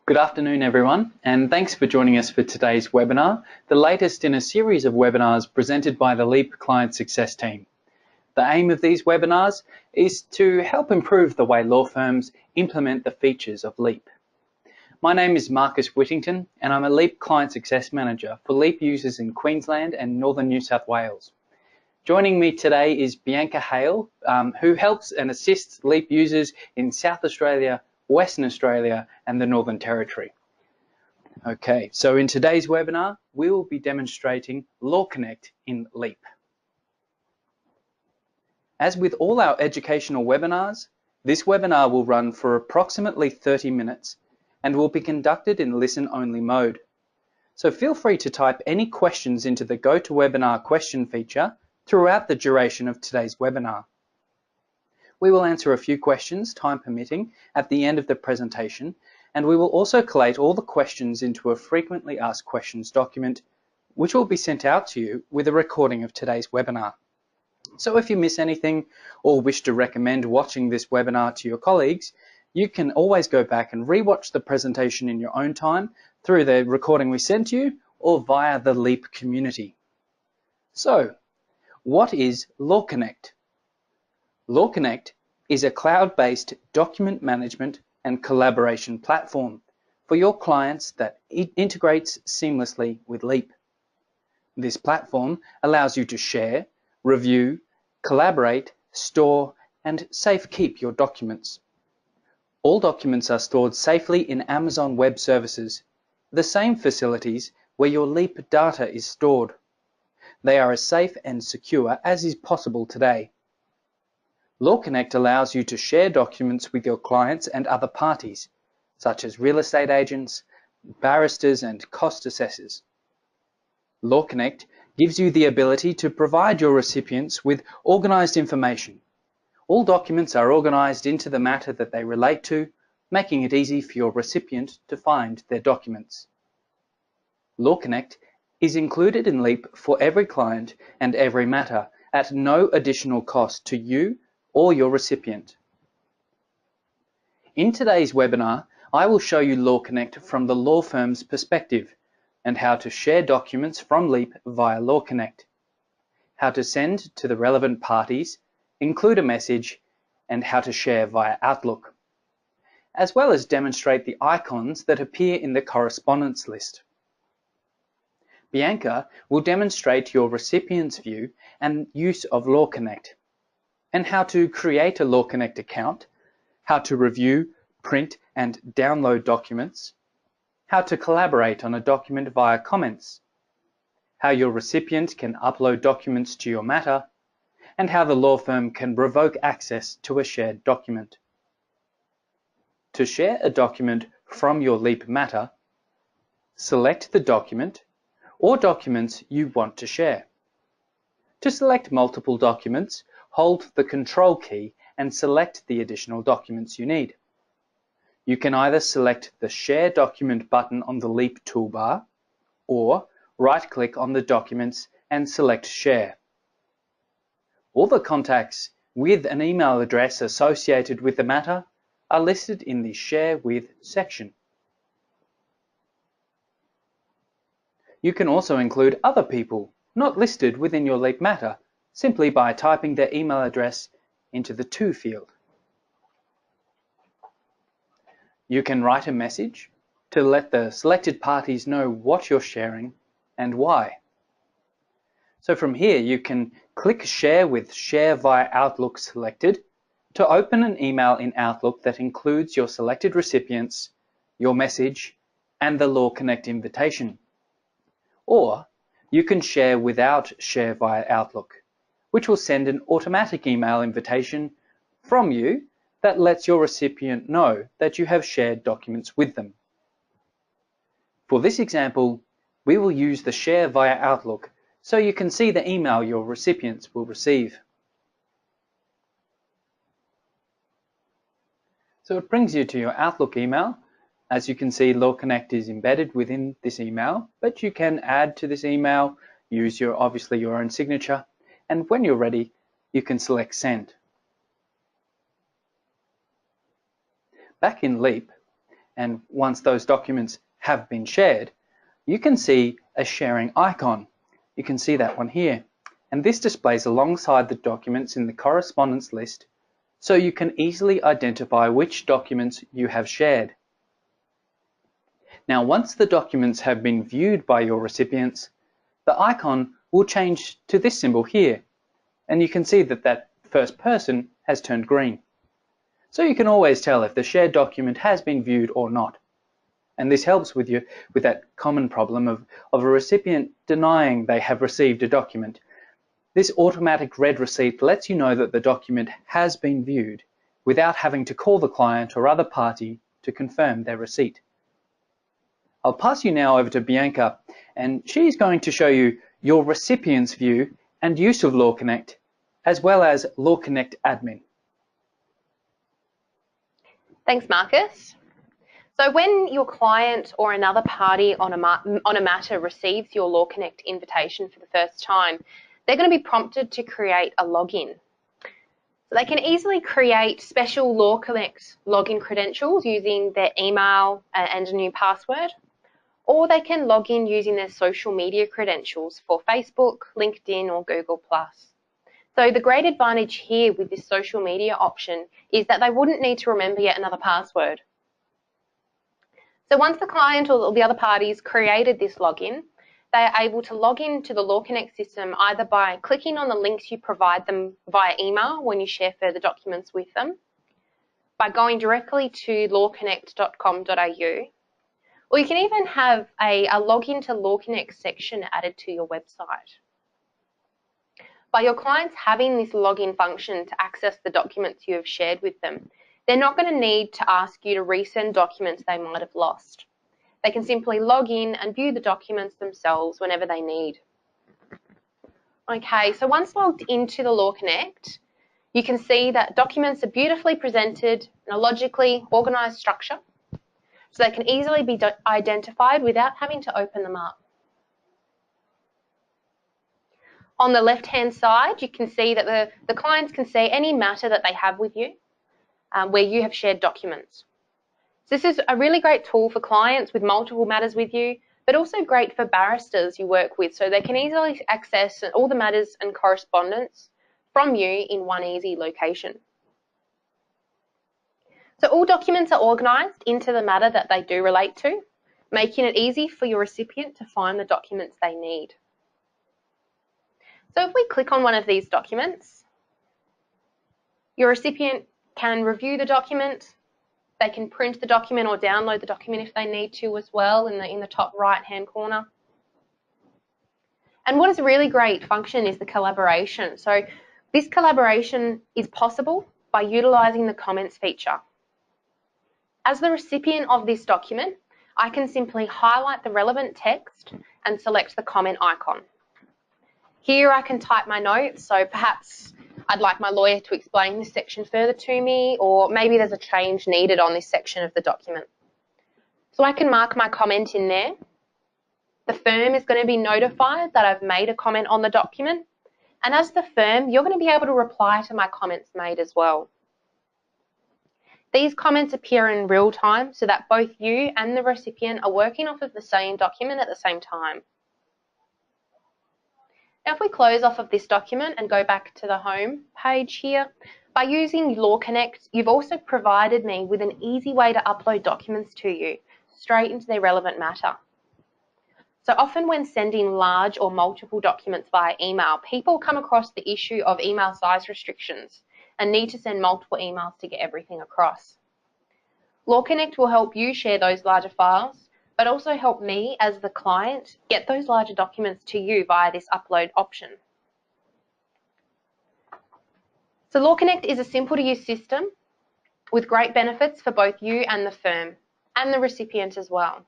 Good afternoon, everyone, and thanks for joining us for today's webinar, the latest in a series of webinars presented by the LEAP Client Success Team. The aim of these webinars is to help improve the way law firms implement the features of LEAP. My name is Marcus Whittington, and I'm a LEAP Client Success Manager for LEAP users in Queensland and Northern New South Wales. Joining me today is Bianca Hale, who helps and assists LEAP users in South Australia, Western Australia and the Northern Territory. Okay, so in today's webinar, we will be demonstrating LawConnect in LEAP. As with all our educational webinars, this webinar will run for approximately 30 minutes and will be conducted in listen-only mode. So feel free to type any questions into the GoToWebinar question feature throughout the duration of today's webinar. We will answer a few questions, time permitting, at the end of the presentation, and we will also collate all the questions into a frequently asked questions document, which will be sent out to you with a recording of today's webinar. So if you miss anything or wish to recommend watching this webinar to your colleagues, you can always go back and rewatch the presentation in your own time through the recording we sent you or via the LEAP community. So, what is LawConnect? LawConnect is a cloud-based document management and collaboration platform for your clients that integrates seamlessly with LEAP. This platform allows you to share, review, collaborate, store, and safekeep your documents. All documents are stored safely in Amazon Web Services, the same facilities where your LEAP data is stored. They are as safe and secure as is possible today. LawConnect allows you to share documents with your clients and other parties, such as real estate agents, barristers, and cost assessors. LawConnect gives you the ability to provide your recipients with organized information. All documents are organized into the matter that they relate to, making it easy for your recipient to find their documents. LawConnect is included in LEAP for every client and every matter at no additional cost to you or your recipient. In today's webinar, I will show you LawConnect from the law firm's perspective and how to share documents from LEAP via LawConnect, how to send to the relevant parties, include a message, and how to share via Outlook, as well as demonstrate the icons that appear in the correspondence list. Bianca will demonstrate your recipient's view and use of LawConnect, and how to create a LawConnect account, how to review, print, and download documents, how to collaborate on a document via comments, how your recipient can upload documents to your matter, and how the law firm can revoke access to a shared document. To share a document from your LEAP matter, select the document or documents you want to share. To select multiple documents, hold the Control key and select the additional documents you need. You can either select the Share Document button on the LEAP toolbar or right-click on the documents and select Share. All the contacts with an email address associated with the matter are listed in the Share With section. You can also include other people not listed within your LEAP matter simply by typing their email address into the To field. You can write a message to let the selected parties know what you're sharing and why. So from here you can click Share with Share via Outlook selected to open an email in Outlook that includes your selected recipients, your message, and the LawConnect invitation. Or you can share without Share via Outlook, which will send an automatic email invitation from you that lets your recipient know that you have shared documents with them. For this example, we will use the Share via Outlook so you can see the email your recipients will receive. So it brings you to your Outlook email. As you can see, LawConnect is embedded within this email, but you can add to this email, use obviously your own signature, and when you're ready, you can select Send. Back in LEAP, and once those documents have been shared, you can see a sharing icon. You can see that one here. And this displays alongside the documents in the correspondence list, so you can easily identify which documents you have shared. Now, once the documents have been viewed by your recipients, the icon will change to this symbol here, and you can see that that first person has turned green. So you can always tell if the shared document has been viewed or not. And this helps with that common problem of a recipient denying they have received a document. This automatic red receipt lets you know that the document has been viewed without having to call the client or other party to confirm their receipt. I'll pass you now over to Bianca, and she's going to show you your recipient's view and use of LawConnect, as well as LawConnect admin. Thanks, Marcus. So when your client or another party on a matter receives your LawConnect invitation for the first time, they're going to be prompted to create a login. So they can easily create special LawConnect login credentials using their email and a new password, or they can log in using their social media credentials for Facebook, LinkedIn, or Google+. So the great advantage here with this social media option is that they wouldn't need to remember yet another password. So once the client or the other parties created this login, they are able to log into the LawConnect system either by clicking on the links you provide them via email when you share further documents with them, by going directly to lawconnect.com.au, or you can even have a login to LawConnect section added to your website. By your clients having this login function to access the documents you have shared with them, they're not going to need to ask you to resend documents they might have lost. They can simply log in and view the documents themselves whenever they need. Okay, so once logged into the LawConnect, you can see that documents are beautifully presented in a logically organised structure, so they can easily be identified without having to open them up. On the left-hand side, you can see that the clients can see any matter that they have with you where you have shared documents. So this is a really great tool for clients with multiple matters with you, but also great for barristers you work with, so they can easily access all the matters and correspondence from you in one easy location. So all documents are organised into the matter that they do relate to, making it easy for your recipient to find the documents they need. So if we click on one of these documents, your recipient can review the document. They can print the document or download the document if they need to as well in the top right-hand corner. And what is a really great function is the collaboration. So this collaboration is possible by utilising the comments feature. As the recipient of this document, I can simply highlight the relevant text and select the comment icon. Here I can type my notes, so perhaps I'd like my lawyer to explain this section further to me, or maybe there's a change needed on this section of the document. So I can mark my comment in there. The firm is going to be notified that I've made a comment on the document, and as the firm, you're going to be able to reply to my comments made as well. These comments appear in real time so that both you and the recipient are working off of the same document at the same time. Now, if we close off of this document and go back to the home page here, by using LawConnect, you've also provided me with an easy way to upload documents to you straight into their relevant matter. So often when sending large or multiple documents via email, people come across the issue of email size restrictions and need to send multiple emails to get everything across. LawConnect will help you share those larger files, but also help me as the client get those larger documents to you via this upload option. So LawConnect is a simple to use system with great benefits for both you and the firm and the recipient as well.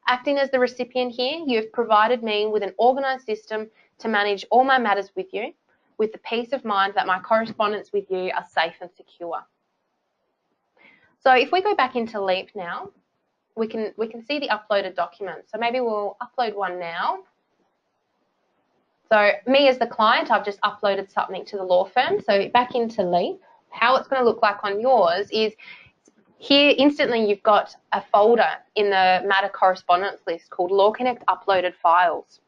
Acting as the recipient here, you have provided me with an organised system to manage all my matters with you, with the peace of mind that my correspondence with you are safe and secure. So if we go back into Leap now, we can see the uploaded document. So maybe we'll upload one now. So me as the client, I've just uploaded something to the law firm. So back into Leap, how it's going to look like on yours is Here, instantly, you've got a folder in the matter correspondence list called LawConnect Uploaded Files.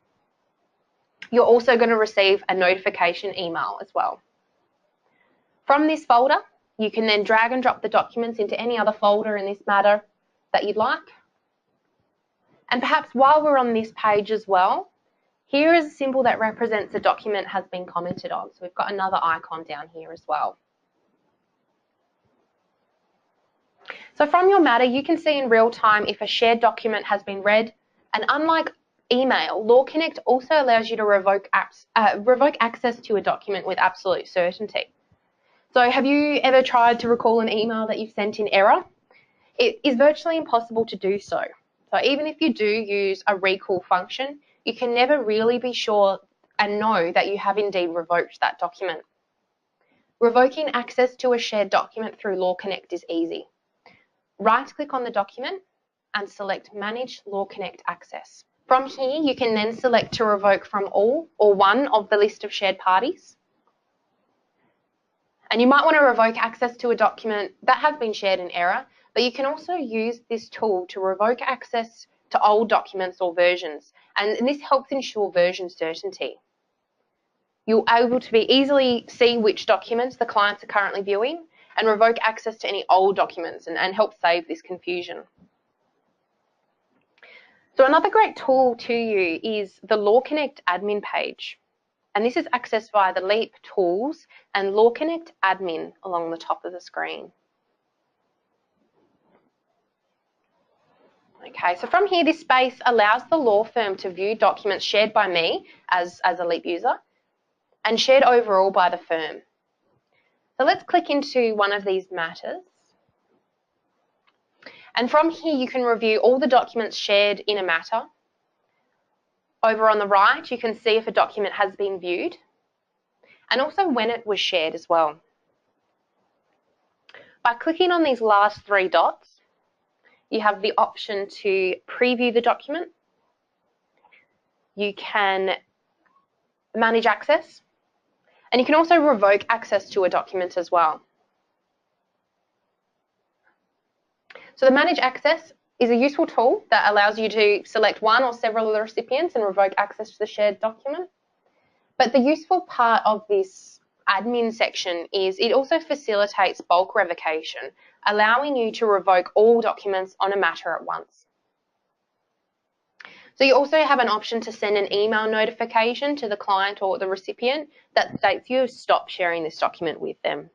You're also going to receive a notification email as well. From this folder, you can then drag and drop the documents into any other folder in this matter that you'd like. And perhaps while we're on this page as well, here is a symbol that represents the document has been commented on. So we've got another icon down here as well. So from your matter, you can see in real time if a shared document has been read, and unlike email, LawConnect also allows you to revoke access to a document with absolute certainty. So have you ever tried to recall an email that you've sent in error? It is virtually impossible to do so. So even if you do use a recall function, you can never really be sure and know that you have indeed revoked that document. Revoking access to a shared document through LawConnect is easy. Right-click on the document and select Manage LawConnect Access. From here, you can then select to revoke from all or one of the list of shared parties. And you might want to revoke access to a document that has been shared in error, but you can also use this tool to revoke access to old documents or versions, and this helps ensure version certainty. You'll be able to easily see which documents the clients are currently viewing and revoke access to any old documents and help save this confusion. So another great tool to you is the LawConnect admin page. And this is accessed via the Leap Tools and LawConnect Admin along the top of the screen. Okay, so from here, this space allows the law firm to view documents shared by me as a Leap user and shared overall by the firm. So let's click into one of these matters. And from here, you can review all the documents shared in a matter. Over on the right, you can see if a document has been viewed and also when it was shared as well. By clicking on these last three dots, you have the option to preview the document. You can manage access, and you can also revoke access to a document as well. So the manage access is a useful tool that allows you to select one or several of the recipients and revoke access to the shared document. But the useful part of this admin section is it also facilitates bulk revocation, allowing you to revoke all documents on a matter at once. So you also have an option to send an email notification to the client or the recipient that states you stop sharing this document with them.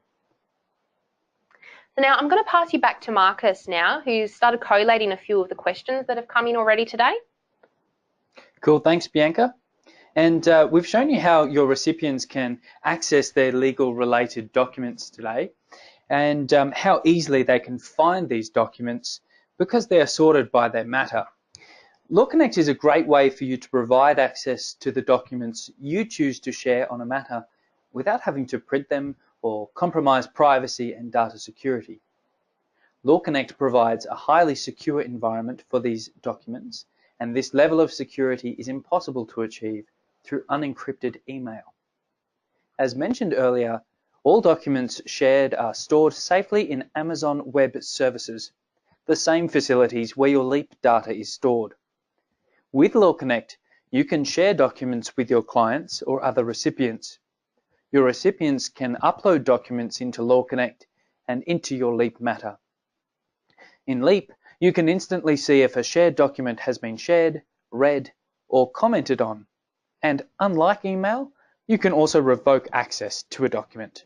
So now I'm going to pass you back to Marcus now, who's started collating a few of the questions that have come in already today. Cool, thanks Bianca. And we've shown you how your recipients can access their legal related documents today and how easily they can find these documents because they are sorted by their matter. LawConnect is a great way for you to provide access to the documents you choose to share on a matter without having to print them or compromise privacy and data security. LawConnect provides a highly secure environment for these documents, and this level of security is impossible to achieve through unencrypted email. As mentioned earlier, all documents shared are stored safely in Amazon Web Services, the same facilities where your Leap data is stored. With LawConnect, you can share documents with your clients or other recipients. Your recipients can upload documents into LawConnect and into your Leap matter. In Leap, you can instantly see if a shared document has been shared, read, or commented on. And unlike email, you can also revoke access to a document.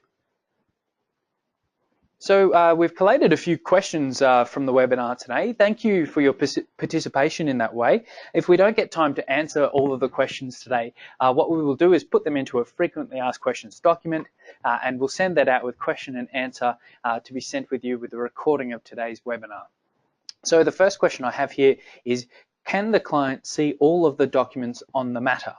So we've collated a few questions from the webinar today. Thank you for your participation in that way. If we don't get time to answer all of the questions today, what we will do is put them into a frequently asked questions document and we'll send that out with question and answer to be sent with you with a recording of today's webinar. So the first question I have here is, can the client see all of the documents on the matter?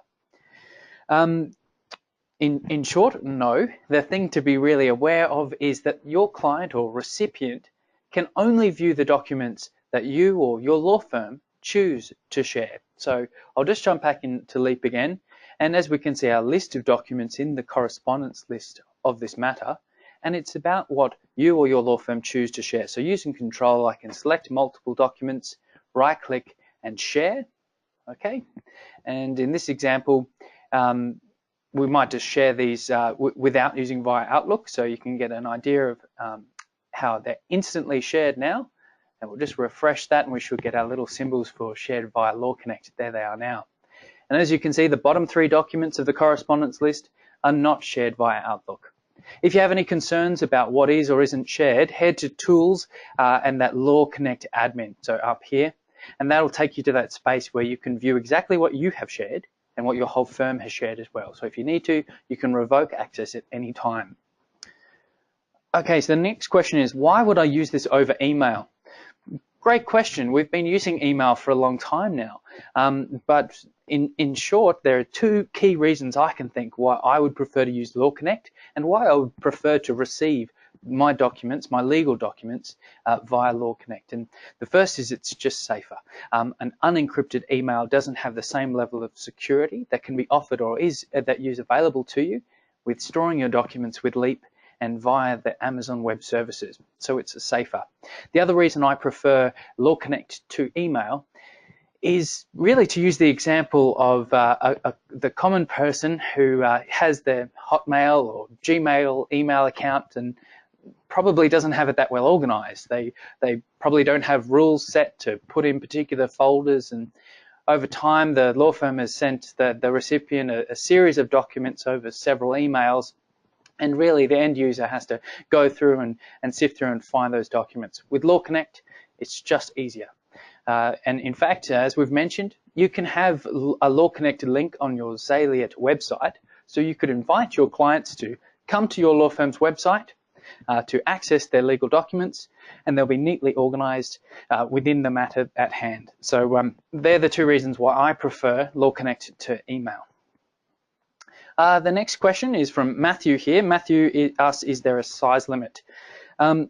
In short, no. The thing to be really aware of is that your client or recipient can only view the documents that you or your law firm choose to share. So I'll just jump back into Leap again. And as we can see, our list of documents in the correspondence list of this matter, and it's about what you or your law firm choose to share. So using control, I can select multiple documents, right-click and share, okay? And in this example, we might just share these without using via Outlook, so you can get an idea of how they're instantly shared now. And we'll just refresh that and we should get our little symbols for shared via LawConnect. There they are now. And as you can see, the bottom 3 documents of the correspondence list are not shared via Outlook. If you have any concerns about what is or isn't shared, head to Tools and that LawConnect admin, so up here, and that'll take you to that space where you can view exactly what you have shared and what your whole firm has shared as well. So if you need to, you can revoke access at any time. Okay, so the next question is, why would I use this over email? Great question. We've been using email for a long time now, but in short, there are 2 key reasons I can think why I would prefer to use LawConnect and why I would prefer to receive my documents, my legal documents, via LawConnect. And the first is it's just safer. An unencrypted email doesn't have the same level of security that can be offered or is available to you with storing your documents with Leap and via the Amazon Web Services, so it's safer. The other reason I prefer LawConnect to email is really to use the example of the common person who has their Hotmail or Gmail email account and probably doesn't have it that well organized. They probably don't have rules set to put in particular folders, and over time the law firm has sent the recipient a series of documents over several emails, and really the end user has to go through and sift through and find those documents. With LawConnect, it's just easier. And in fact, as we've mentioned, you can have a LawConnect link on your Xaliate website, so you could invite your clients to come to your law firm's website to access their legal documents, and they'll be neatly organized within the matter at hand. So they're the 2 reasons why I prefer LawConnect to email. The next question is from Matthew here. Matthew asks, is there a size limit?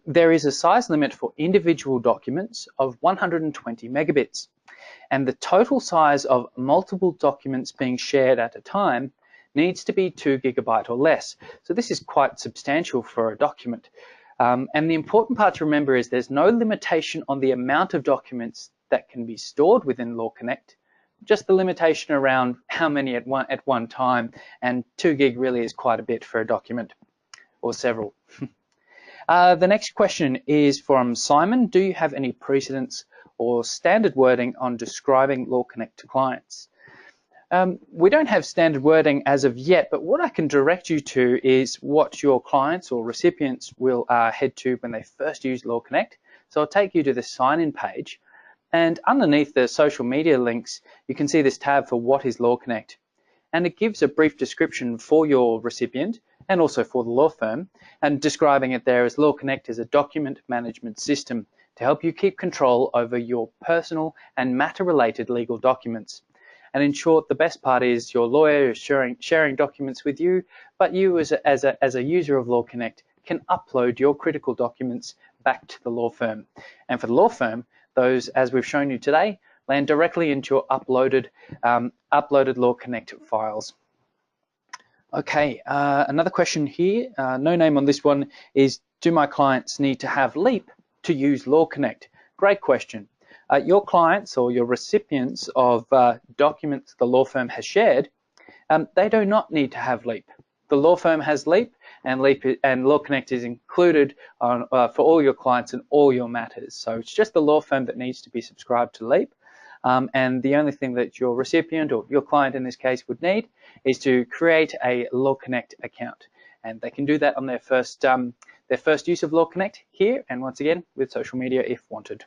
There is a size limit for individual documents of 120 megabits, and the total size of multiple documents being shared at a time needs to be 2 gigabyte or less. So this is quite substantial for a document. And the important part to remember is there's no limitation on the amount of documents that can be stored within LawConnect, just the limitation around how many at one time, and 2 gig really is quite a bit for a document, or several. The next question is from Simon. Do you have any precedents or standard wording on describing LawConnect to clients? We don't have standard wording as of yet, but what I can direct you to is what your clients or recipients will head to when they first use LawConnect. So I'll take you to the sign-in page, and underneath the social media links, you can see this tab for what is LawConnect. And it gives a brief description for your recipient and also for the law firm, and describing it there as LawConnect is a document management system to help you keep control over your personal and matter-related legal documents. And in short, the best part is your lawyer is sharing documents with you, but you as a user of LawConnect can upload your critical documents back to the law firm. And for the law firm, those, as we've shown you today, land directly into your uploaded LawConnect files. Okay, another question here, no name on this one, is do my clients need to have Leap to use LawConnect? Great question. Your clients or your recipients of documents the law firm has shared, they do not need to have Leap. The law firm has Leap, and LawConnect is included on, for all your clients and all your matters. So it's just the law firm that needs to be subscribed to Leap. And the only thing that your recipient or your client in this case would need is to create a LawConnect account. And they can do that on their first use of LawConnect here, and once again with social media if wanted.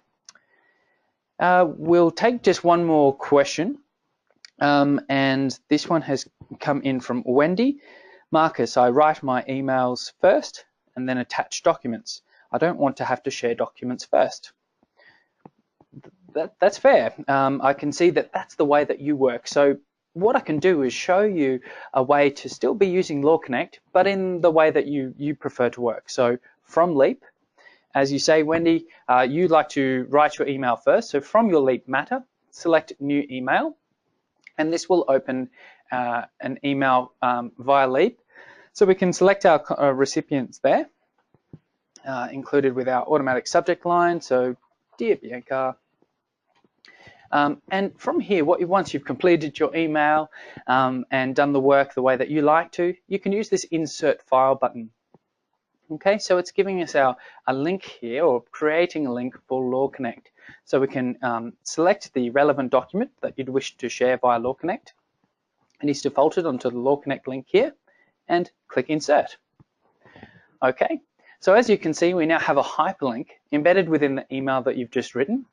We'll take just one more question, and this one has come in from Wendy. Marcus, I write my emails first and then attach documents. I don't want to have to share documents first. That's fair. I can see that that's the way that you work. So what I can do is show you a way to still be using LawConnect, but in the way that you prefer to work. So from Leap, as you say, Wendy, you'd like to write your email first. So from your Leap matter, select New Email, and this will open an email via Leap. So we can select our recipients there, included with our automatic subject line. So, Dear Bianca. And from here, once you've completed your email and done the work the way that you like to, you can use this Insert File button. Okay, so it's giving us a link here, or creating a link for LawConnect. So we can select the relevant document that you'd wish to share via LawConnect. It is defaulted onto the LawConnect link here, and click Insert. Okay, so as you can see, we now have a hyperlink embedded within the email that you've just written,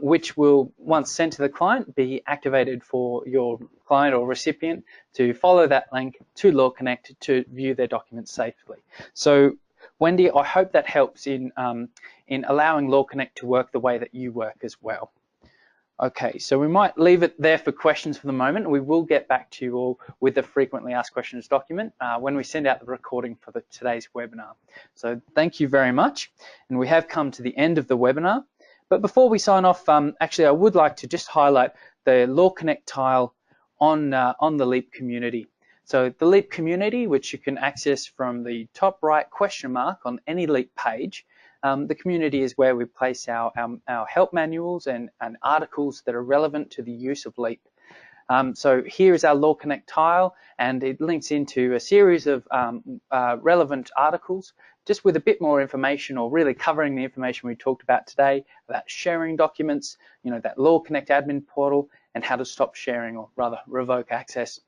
which will, once sent to the client, be activated for your client or recipient to follow that link to LawConnect to view their documents safely. So, Wendy, I hope that helps in allowing LawConnect to work the way that you work as well. Okay, so we might leave it there for questions for the moment. We will get back to you all with the frequently asked questions document when we send out the recording for today's webinar. So thank you very much. And we have come to the end of the webinar. But before we sign off, actually, I would like to just highlight the LawConnect tile on the LEAP community. So the LEAP community, which you can access from the top right question mark on any LEAP page, the community is where we place our help manuals and articles that are relevant to the use of LEAP. So here is our LawConnect tile, and it links into a series of relevant articles, just with a bit more information, or really covering the information we talked about today, about sharing documents, that LawConnect admin portal, and how to stop sharing, or rather revoke access.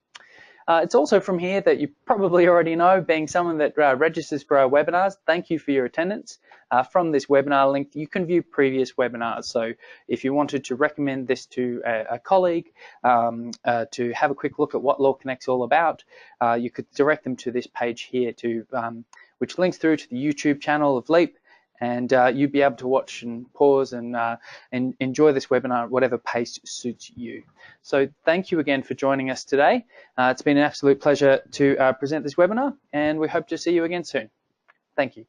It's also from here that you probably already know, being someone that registers for our webinars. Thank you for your attendance. From this webinar link, you can view previous webinars. So if you wanted to recommend this to a colleague, to have a quick look at what LawConnect's all about, you could direct them to this page here, which links through to the YouTube channel of LEAP, and you'd be able to watch and pause and enjoy this webinar at whatever pace suits you. So thank you again for joining us today. It's been an absolute pleasure to present this webinar, and we hope to see you again soon. Thank you.